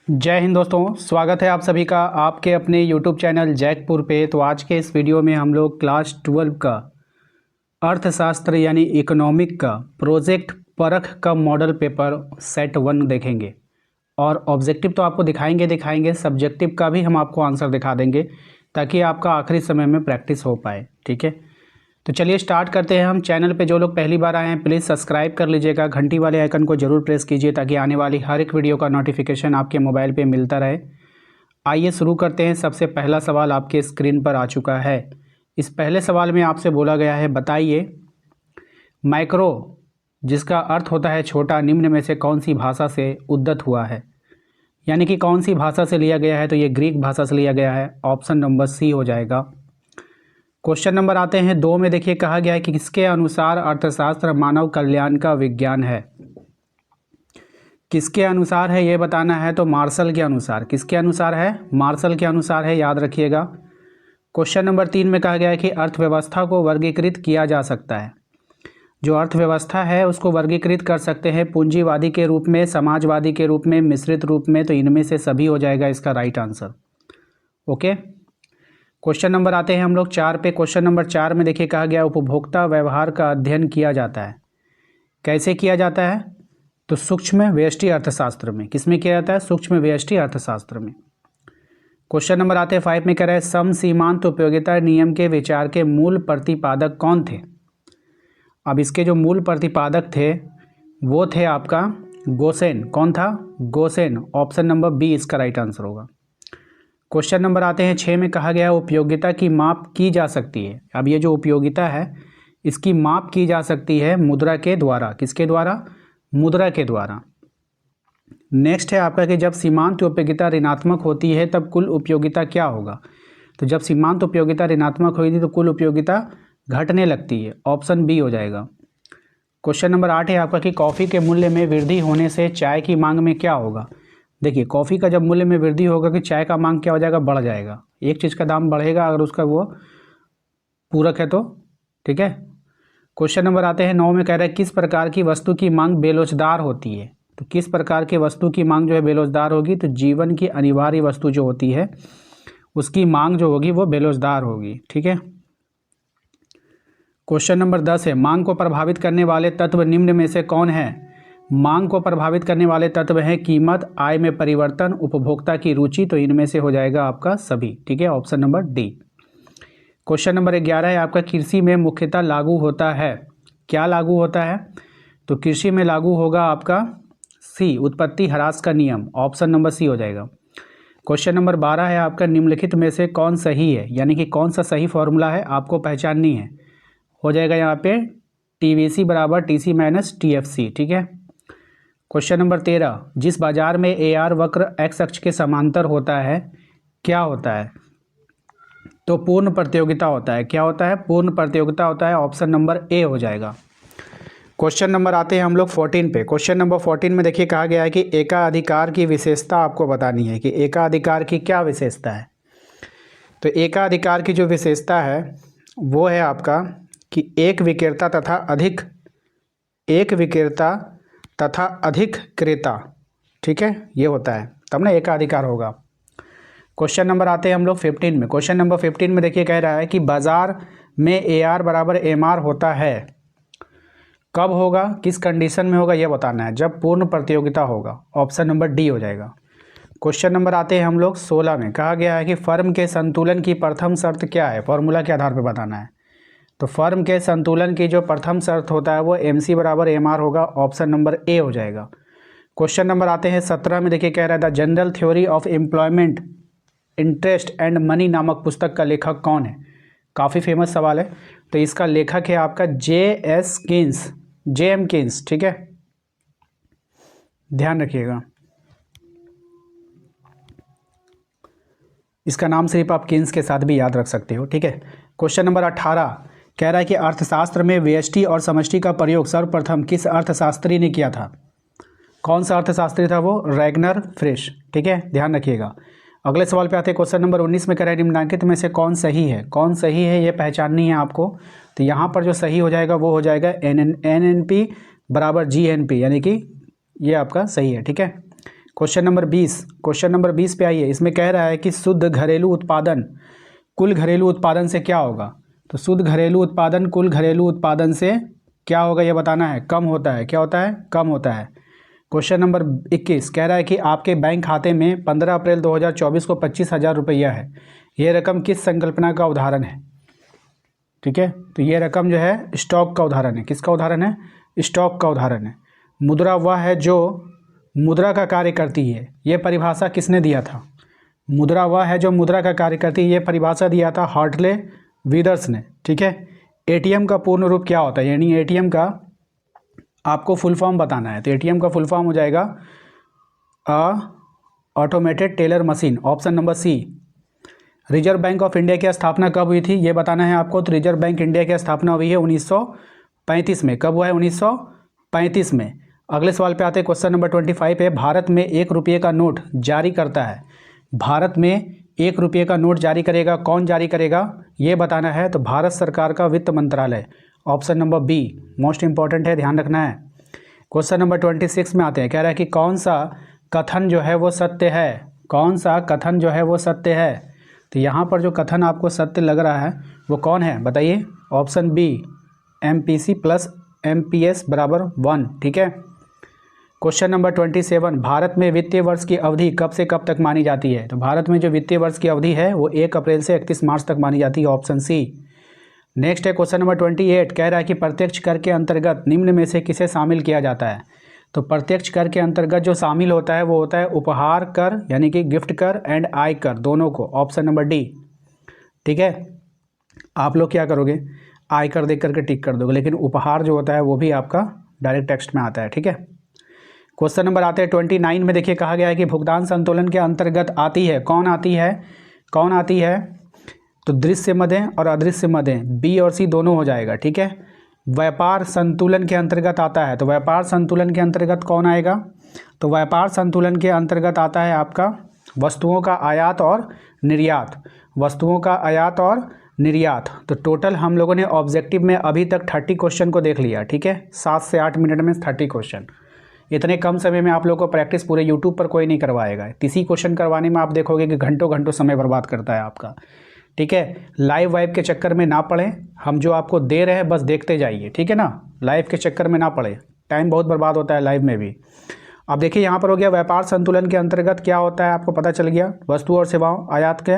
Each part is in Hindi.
जय हिंद दोस्तों, स्वागत है आप सभी का आपके अपने YouTube चैनल जैकपुर पे। तो आज के इस वीडियो में हम लोग क्लास 12 का अर्थशास्त्र यानी इकोनॉमिक का प्रोजेक्ट परख का मॉडल पेपर सेट 1 देखेंगे। और ऑब्जेक्टिव तो आपको दिखाएंगे, सब्जेक्टिव का भी हम आपको आंसर दिखा देंगे ताकि आपका आखिरी समय में प्रैक्टिस हो पाए। ठीक है, तो चलिए स्टार्ट करते हैं। हम चैनल पे जो लोग पहली बार आए हैं प्लीज़ सब्सक्राइब कर लीजिएगा, घंटी वाले आइकन को जरूर प्रेस कीजिए ताकि आने वाली हर एक वीडियो का नोटिफिकेशन आपके मोबाइल पे मिलता रहे। आइए शुरू करते हैं। सबसे पहला सवाल आपके स्क्रीन पर आ चुका है। इस पहले सवाल में आपसे बोला गया है, बताइए माइक्रो जिसका अर्थ होता है छोटा, निम्न में से कौन सी भाषा से उद्गत हुआ है, यानी कि कौन सी भाषा से लिया गया है। तो ये ग्रीक भाषा से लिया गया है, ऑप्शन नंबर सी हो जाएगा। क्वेश्चन नंबर आते हैं 2 में। देखिए कहा गया है कि किसके अनुसार अर्थशास्त्र मानव कल्याण का विज्ञान है। किसके अनुसार है ये बताना है, तो मार्शल के अनुसार। किसके अनुसार है? मार्शल के अनुसार है, याद रखिएगा। क्वेश्चन नंबर 3 में कहा गया है कि अर्थव्यवस्था को वर्गीकृत किया जा सकता है। जो अर्थव्यवस्था है उसको वर्गीकृत कर सकते हैं पूंजीवादी के रूप में, समाजवादी के रूप में, मिश्रित रूप में। तो इनमें से सभी हो जाएगा इसका right answer. Okay, question number आते हैं हम लोग 4 पे। क्वेश्चन नंबर 4 में देखिए कहा गया उपभोक्ता व्यवहार का अध्ययन किया जाता है। कैसे किया जाता है? तो सूक्ष्म व्यष्टि अर्थशास्त्र में। किसमें किया जाता है? सूक्ष्म व्यष्टि अर्थशास्त्र में। क्वेश्चन नंबर आते हैं 5 में, कह रहा है सम सीमांत उपयोगिता नियम के विचार के मूल प्रतिपादक कौन थे। अब इसके जो मूल प्रतिपादक थे वो थे आपका गोसेन। कौन था? गोसेन। ऑप्शन नंबर बी इसका राइट आंसर होगा। क्वेश्चन नंबर आते हैं 6 में, कहा गया उपयोगिता की माप की जा सकती है। अब ये जो उपयोगिता है इसकी माप की जा सकती है मुद्रा के द्वारा। किसके द्वारा? मुद्रा के द्वारा। नेक्स्ट है आपका कि जब सीमांत उपयोगिता ऋणात्मक होती है तब कुल उपयोगिता क्या होगा। तो जब सीमांत उपयोगिता ऋणात्मक होगी तो कुल उपयोगिता घटने लगती है। ऑप्शन बी हो जाएगा। क्वेश्चन नंबर 8 है आपका कि कॉफ़ी के मूल्य में वृद्धि होने से चाय की मांग में क्या होगा। देखिए कॉफ़ी का जब मूल्य में वृद्धि होगा कि चाय का मांग क्या हो जाएगा? बढ़ जाएगा। एक चीज़ का दाम बढ़ेगा अगर उसका वो पूरक है तो। ठीक है, क्वेश्चन नंबर आते हैं 9 में, कह रहा है किस प्रकार की वस्तु की मांग बेलोचदार होती है। तो किस प्रकार की वस्तु की मांग जो है बेलोचदार होगी? तो जीवन की अनिवार्य वस्तु जो होती है उसकी मांग जो होगी वो बेलोचदार होगी। ठीक है, क्वेश्चन नंबर 10 है, मांग को प्रभावित करने वाले तत्व निम्न में से कौन है। मांग को प्रभावित करने वाले तत्व हैं कीमत, आय में परिवर्तन, उपभोक्ता की रुचि। तो इनमें से हो जाएगा आपका सभी। ठीक है, option number D. Question number 11 है आपका कृषि में मुख्यतः लागू होता है। क्या लागू होता है? तो कृषि में लागू होगा आपका सी, उत्पत्ति ह्रास का नियम। ऑप्शन नंबर सी हो जाएगा। क्वेश्चन नंबर 12 है आपका निम्नलिखित में से कौन सही है, यानी कि कौन सा सही फॉर्मूला है आपको पहचाननी है। हो जाएगा यहाँ पे TVC बराबर TC माइनस TFC। ठीक है, क्वेश्चन नंबर 13, जिस बाजार में AR वक्र एक्स अक्ष के समांतर होता है क्या होता है। तो पूर्ण प्रतियोगिता होता है। क्या होता है? पूर्ण प्रतियोगिता होता है। ऑप्शन नंबर ए हो जाएगा। क्वेश्चन नंबर आते हैं हम लोग 14 पे। क्वेश्चन नंबर 14 में देखिए कहा गया है कि एकाधिकार की विशेषता आपको बतानी है कि एकाधिकार की क्या विशेषता है। तो एकाधिकार की जो विशेषता है वो है आपका कि एक विक्रेता तथा अधिक क्रेता। ठीक है, ये होता है तब ना एकाधिकार होगा। क्वेश्चन नंबर आते हैं हम लोग 15 में। क्वेश्चन नंबर 15 में देखिए कह रहा है कि बाजार में AR बराबर MR होता है। कब होगा, किस कंडीशन में होगा ये बताना है। जब पूर्ण प्रतियोगिता होगा। ऑप्शन नंबर डी हो जाएगा। क्वेश्चन नंबर आते हैं हम लोग 16 में। कहा गया है कि फर्म के संतुलन की प्रथम शर्त क्या है। फॉर्मूला के आधार पर बताना है। तो फर्म के संतुलन की जो प्रथम शर्त होता है वो MC बराबर MR होगा। ऑप्शन नंबर ए हो जाएगा। क्वेश्चन नंबर आते हैं 17 में। देखिए कह रहा था general theory of employment interest and money नामक पुस्तक का लेखक कौन है। काफ़ी फेमस सवाल है। तो इसका लेखक है आपका JM कीन्स। ठीक है, ध्यान रखिएगा, इसका नाम सिर्फ आप कीन्स के साथ भी याद रख सकते हो। ठीक है, क्वेश्चन नंबर 18 कह रहा है कि अर्थशास्त्र में व्यष्टि और समष्टि का प्रयोग सर्वप्रथम किस अर्थशास्त्री ने किया था। कौन सा अर्थशास्त्री था वो? रैगनर फ्रिश। ठीक है, ध्यान रखिएगा। अगले सवाल पे आते हैं। क्वेश्चन नंबर 19 में कह रहा है निम्नलिखित में से कौन सही है। कौन सही है ये पहचाननी है आपको। तो यहाँ पर जो सही हो जाएगा वो हो जाएगा NNP बराबर GNP, यानी कि ये आपका सही है। ठीक है, क्वेश्चन नंबर 20 पे आइए। इसमें कह रहा है कि शुद्ध घरेलू उत्पादन कुल घरेलू उत्पादन से क्या होगा। तो शुद्ध घरेलू उत्पादन कुल घरेलू उत्पादन से क्या होगा ये बताना है। कम होता है। क्या होता है? कम होता है। क्वेश्चन नंबर 21 कह रहा है कि आपके बैंक खाते में 15 अप्रैल 2024 को 25,000 रुपया है। ये रकम किस संकल्पना का उदाहरण है? ठीक है, तो ये रकम जो है स्टॉक का उदाहरण है। किसका उदाहरण है? स्टॉक का उदाहरण है। मुद्रा वह है जो मुद्रा का कार्य करती है। ये परिभाषा किसने दिया था? मुद्रा वह है जो मुद्रा का कार्य करती है। ये परिभाषा दिया था हार्टले विदर्स ने। ठीक है। एटीएम का पूर्ण रूप क्या होता है, यानी एटीएम का आपको फुल फॉर्म बताना है। तो एटीएम का फुल फॉर्म हो जाएगा automated teller machine, option number C. Reserve bank of India की स्थापना कब हुई थी ये बताना है आपको। तो रिजर्व बैंक इंडिया की स्थापना हुई है 1935 में। कब हुआ है? 1935 में। अगले सवाल पे आते हैं, क्वेश्चन नंबर 25 है। भारत में 1 रुपये का नोट जारी करता है। भारत में 1 रुपये का नोट जारी करेगा, कौन जारी करेगा ये बताना है। तो भारत सरकार का वित्त मंत्रालय, option number be most important है, ध्यान रखना है। क्वेश्चन नंबर 26 में आते हैं। कह रहा है कि कौन सा कथन जो है वो सत्य है। कौन सा कथन जो है वो सत्य है। तो यहाँ पर जो कथन आपको सत्य लग रहा है वो कौन है बताइए। Option B MPC + MPS = 1। ठीक है। क्वेश्चन नंबर 27, भारत में वित्तीय वर्ष की अवधि कब से कब तक मानी जाती है। तो भारत में जो वित्तीय वर्ष की अवधि है वो 1 अप्रैल से 31 मार्च तक मानी जाती है, ऑप्शन सी। नेक्स्ट है क्वेश्चन नंबर 28, कह रहा है कि प्रत्यक्ष कर के अंतर्गत निम्न में से किसे शामिल किया जाता है। तो प्रत्यक्ष कर के अंतर्गत जो शामिल होता है वो होता है उपहार कर, यानी कि गिफ्ट कर एंड आय कर, दोनों को, ऑप्शन नंबर डी। ठीक है। आप लोग क्या करोगे, आय कर देख करके टिक कर दोगे, लेकिन उपहार जो होता है वो भी आपका डायरेक्ट टेक्स्ट में आता है। ठीक है। क्वेश्चन नंबर आते हैं 29 में। देखिए कहा गया है कि भुगतान संतुलन के अंतर्गत आती है, कौन आती है, कौन आती है। तो दृश्य मदें और अदृश्य मदें, बी और सी दोनों हो जाएगा। ठीक है। व्यापार संतुलन के अंतर्गत आता है। तो व्यापार संतुलन के अंतर्गत कौन आएगा। तो व्यापार संतुलन के अंतर्गत आता है आपका वस्तुओं का आयात और निर्यात। वस्तुओं का आयात और निर्यात। तो टोटल हम लोगों ने ऑब्जेक्टिव में अभी तक 30 क्वेश्चन को देख लिया। ठीक है। 7 से 8 मिनट में 30 क्वेश्चन। इतने कम समय में आप लोग को प्रैक्टिस पूरे यूट्यूब पर कोई नहीं करवाएगा। 30 क्वेश्चन करवाने में आप देखोगे कि घंटों घंटों समय बर्बाद करता है आपका। ठीक है। लाइव वाइव के चक्कर में ना पड़े, हम जो आपको दे रहे हैं बस देखते जाइए। ठीक है ना, लाइव के चक्कर में ना पड़े, टाइम बहुत बर्बाद होता है लाइव में भी। अब देखिए यहाँ पर हो गया व्यापार संतुलन के अंतर्गत क्या होता है आपको पता चल गया। वस्तु और सेवाओं आयात के,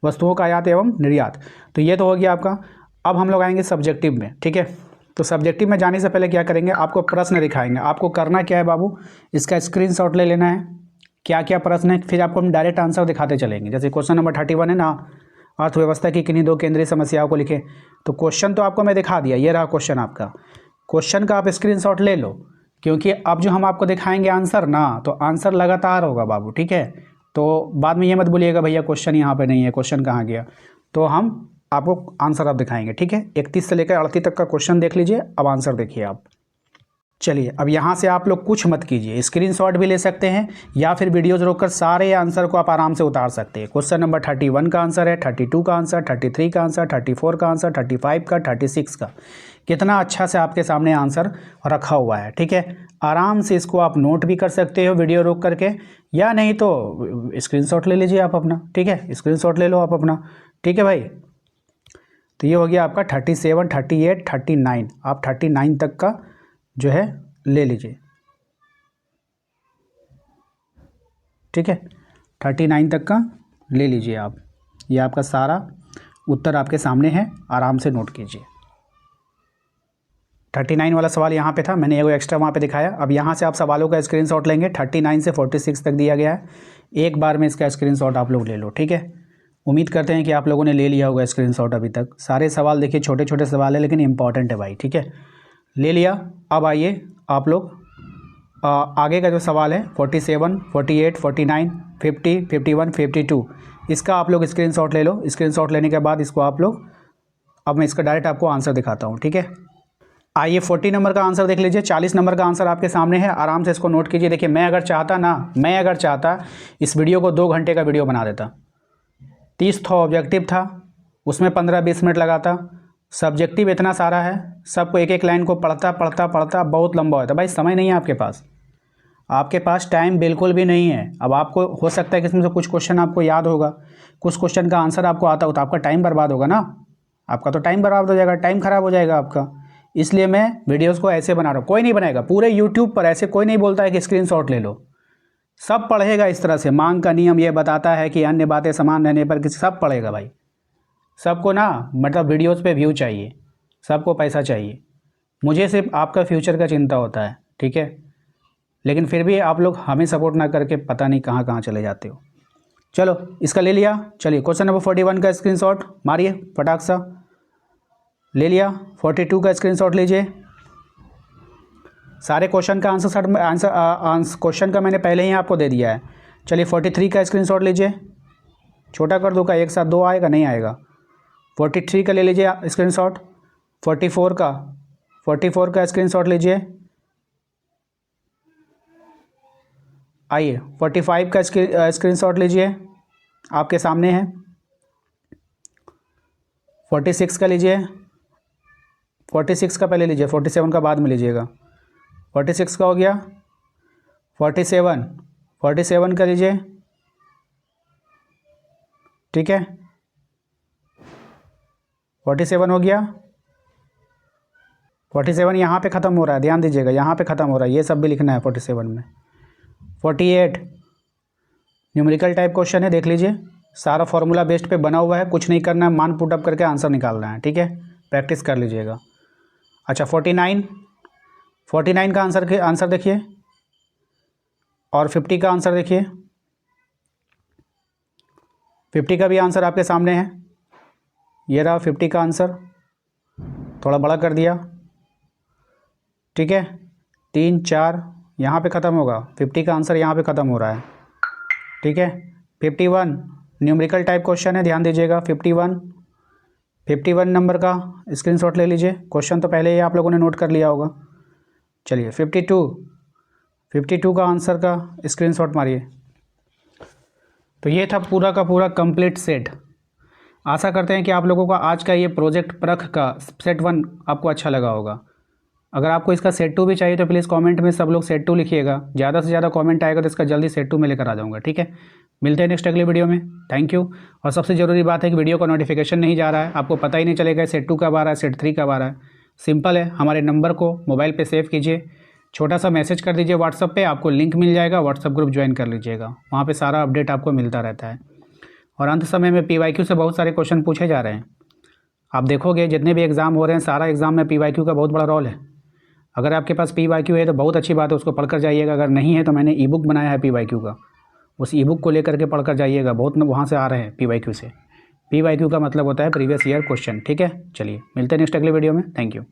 वस्तुओं का आयात एवं निर्यात। तो ये तो हो गया आपका। अब हम लोग आएंगे सब्जेक्टिव में। ठीक है। तो सब्जेक्टिव में जाने से पहले क्या करेंगे, आपको प्रश्न दिखाएंगे। आपको करना क्या है बाबू, इसका स्क्रीनशॉट ले लेना है, क्या क्या प्रश्न है, फिर आपको हम डायरेक्ट आंसर दिखाते चलेंगे। जैसे क्वेश्चन नंबर 31 है ना, अर्थव्यवस्था की किन्हीं 2 केंद्रीय समस्याओं को लिखें। तो क्वेश्चन तो आपको मैं दिखा दिया, ये रहा क्वेश्चन आपका। क्वेश्चन का आप स्क्रीनशॉट ले लो, क्योंकि अब जो हम आपको दिखाएंगे आंसर ना, तो आंसर लगातार होगा बाबू। ठीक है। तो बाद में ये मत बोलिएगा भैया क्वेश्चन यहाँ पे नहीं है, क्वेश्चन कहाँ गया। तो हम आपको आंसर अब दिखाएंगे। ठीक है। 31 से लेकर 38 तक का क्वेश्चन देख लीजिए, अब आंसर देखिए आप। चलिए अब यहाँ से आप लोग कुछ मत कीजिए, स्क्रीनशॉट भी ले सकते हैं या फिर वीडियोज रोककर सारे आंसर को आप आराम से उतार सकते हैं। क्वेश्चन नंबर 31 का आंसर है, 32 का आंसर, 33 का आंसर, 34 का आंसर, 35 का, 36 का। कितना अच्छा से आपके सामने आंसर रखा हुआ है। ठीक है। आराम से इसको आप नोट भी कर सकते हो वीडियो रोक करके, या नहीं तो स्क्रीनशॉट ले लीजिए आप अपना। ठीक है, स्क्रीनशॉट ले लो आप अपना। ठीक है भाई। तो ये हो गया आपका 37, 38, 39। आप 39 तक का जो है ले लीजिए। ठीक है, 39 तक का ले लीजिए आप। ये आपका सारा उत्तर आपके सामने है, आराम से नोट कीजिए। 39 वाला सवाल यहाँ पे था, मैंने एगो एक्स्ट्रा वहाँ पे दिखाया। अब यहाँ से आप सवालों का स्क्रीनशॉट लेंगे। 39 से 46 तक दिया गया है, एक बार में इसका स्क्रीनशॉट आप लोग ले लो। ठीक है। उम्मीद करते हैं कि आप लोगों ने ले लिया होगा स्क्रीनशॉट अभी तक। सारे सवाल देखिए छोटे छोटे सवाल है, लेकिन इंपॉर्टेंट है भाई। ठीक है, ले लिया। अब आइए आप लोग आगे का जो सवाल है 47, 48, 49, 50, 51, 52, इसका आप लोग स्क्रीनशॉट ले लो। स्क्रीनशॉट लेने के बाद इसको आप लोग, अब मैं इसका डायरेक्ट आपको आंसर दिखाता हूँ। ठीक है। आइए 40 नंबर का आंसर देख लीजिए। 40 नंबर का आंसर आपके सामने है, आराम से इसको नोट कीजिए। देखिए मैं अगर चाहता इस वीडियो को 2 घंटे का वीडियो बना देता। 30 ऑब्जेक्टिव था, उसमें 15-20 मिनट लगाता। सब्जेक्टिव इतना सारा है, सबको एक एक लाइन को पढ़ता बहुत लंबा होता। भाई समय नहीं है आपके पास, आपके पास टाइम बिल्कुल भी नहीं है। अब आपको हो सकता है कि इसमें से कुछ क्वेश्चन आपको याद होगा, कुछ क्वेश्चन का आंसर आपको आता हो, तो आपका टाइम बर्बाद होगा ना, आपका तो टाइम बर्बाद हो जाएगा, टाइम ख़राब हो जाएगा आपका। इसलिए मैं वीडियोज़ को ऐसे बना रहा हूँ। कोई नहीं बनाएगा पूरे यूट्यूब पर, ऐसे कोई नहीं बोलता है कि स्क्रीनशॉट ले लो, सब पढ़ेगा इस तरह से। मांग का नियम ये बताता है कि अन्य बातें समान रहने पर किसी, सब पढ़ेगा भाई। सबको ना मतलब वीडियोज़ पे व्यू चाहिए, सबको पैसा चाहिए। मुझे सिर्फ आपका फ्यूचर का चिंता होता है, ठीक है, लेकिन फिर भी आप लोग हमें सपोर्ट ना करके पता नहीं कहाँ कहाँ चले जाते हो। चलो इसका ले लिया। चलिए क्वेश्चन नंबर 41 का स्क्रीनशॉट मारिए फटाक सा। ले लिया। 42 का स्क्रीनशॉट लीजिए। सारे क्वेश्चन का आंसर क्वेश्चन का मैंने पहले ही आपको दे दिया है। चलिए 43 का स्क्रीनशॉट लीजिए। छोटा कर दूँ का, एक साथ दो आएगा, नहीं आएगा। 43 का ले लीजिए स्क्रीनशॉट। 44 का स्क्रीनशॉट लीजिए। आइए 45 का स्क्रीनशॉट लीजिए, आपके सामने है। 46 का लीजिए। 46 का पहले लीजिए, 47 का बाद में लीजिएगा। 46 का हो गया। 47 का लीजिए, ठीक है। 47 हो गया। 47 यहाँ पे ख़त्म हो रहा है, ध्यान दीजिएगा, यहाँ पे ख़त्म हो रहा है, ये सब भी लिखना है 47 में। 48 न्यूमेरिकल टाइप क्वेश्चन है, देख लीजिए, सारा फॉर्मूला बेस्ड पे बना हुआ है, कुछ नहीं करना है, मान पुट अप करके आंसर निकालना है, ठीक है, प्रैक्टिस कर लीजिएगा। अच्छा 49 का आंसर देखिए, और 50 का आंसर देखिए। 50 का भी आंसर आपके सामने है, ये रहा 50 का आंसर, थोड़ा बड़ा कर दिया, ठीक है। 3 4 यहाँ पे ख़त्म होगा, 50 का आंसर यहाँ पे ख़त्म हो रहा है, ठीक है। 51 न्यूमेरिकल टाइप क्वेश्चन है, ध्यान दीजिएगा। 51 नंबर का स्क्रीनशॉट ले लीजिए। क्वेश्चन तो पहले ही आप लोगों ने नोट कर लिया होगा। चलिए 52 का आंसर का स्क्रीनशॉट मारिए। तो ये था पूरा का पूरा कंप्लीट सेट। आशा करते हैं कि आप लोगों का आज का ये प्रोजेक्ट परख का सेट 1 आपको अच्छा लगा होगा। अगर आपको इसका सेट 2 भी चाहिए तो प्लीज़ कमेंट में सब लोग सेट 2 लिखिएगा। ज़्यादा से ज़्यादा कमेंट आएगा तो इसका जल्दी सेट 2 में लेकर आ जाऊँगा, ठीक है। मिलते हैं नेक्स्ट अगली वीडियो में। Thank you. और सबसे ज़रूरी बात है कि वीडियो का नोटिफिकेशन नहीं जा रहा है, आपको पता ही नहीं चलेगा सेट 2 कब आ रहा है, सेट 3 कब आ रहा है। सिंपल है, हमारे नंबर को मोबाइल पर सेव कीजिए, छोटा सा मैसेज कर दीजिए व्हाट्सअप पे, आपको लिंक मिल जाएगा, व्हाट्सअप ग्रुप ज्वाइन कर लीजिएगा, वहाँ पे सारा अपडेट आपको मिलता रहता है। और अंत समय में PYQ से बहुत सारे क्वेश्चन पूछे जा रहे हैं। आप देखोगे जितने भी एग्ज़ाम हो रहे हैं, सारा एग्ज़ाम में PYQ का बहुत बड़ा रोल है। अगर आपके पास PYQ है तो बहुत अच्छी बात है, उसको पढ़कर जाइएगा। अगर नहीं है तो मैंने ई-बुक बनाया है PYQ का, उस ई-बुक को लेकर के पढ़कर जाइएगा। बहुत वहाँ से आ रहे हैं PYQ से। PYQ का मतलब होता है प्रीवियस ईयर क्वेश्चन, ठीक है। चलिए मिलते हैं नेक्स्ट अगले वीडियो में। Thank you.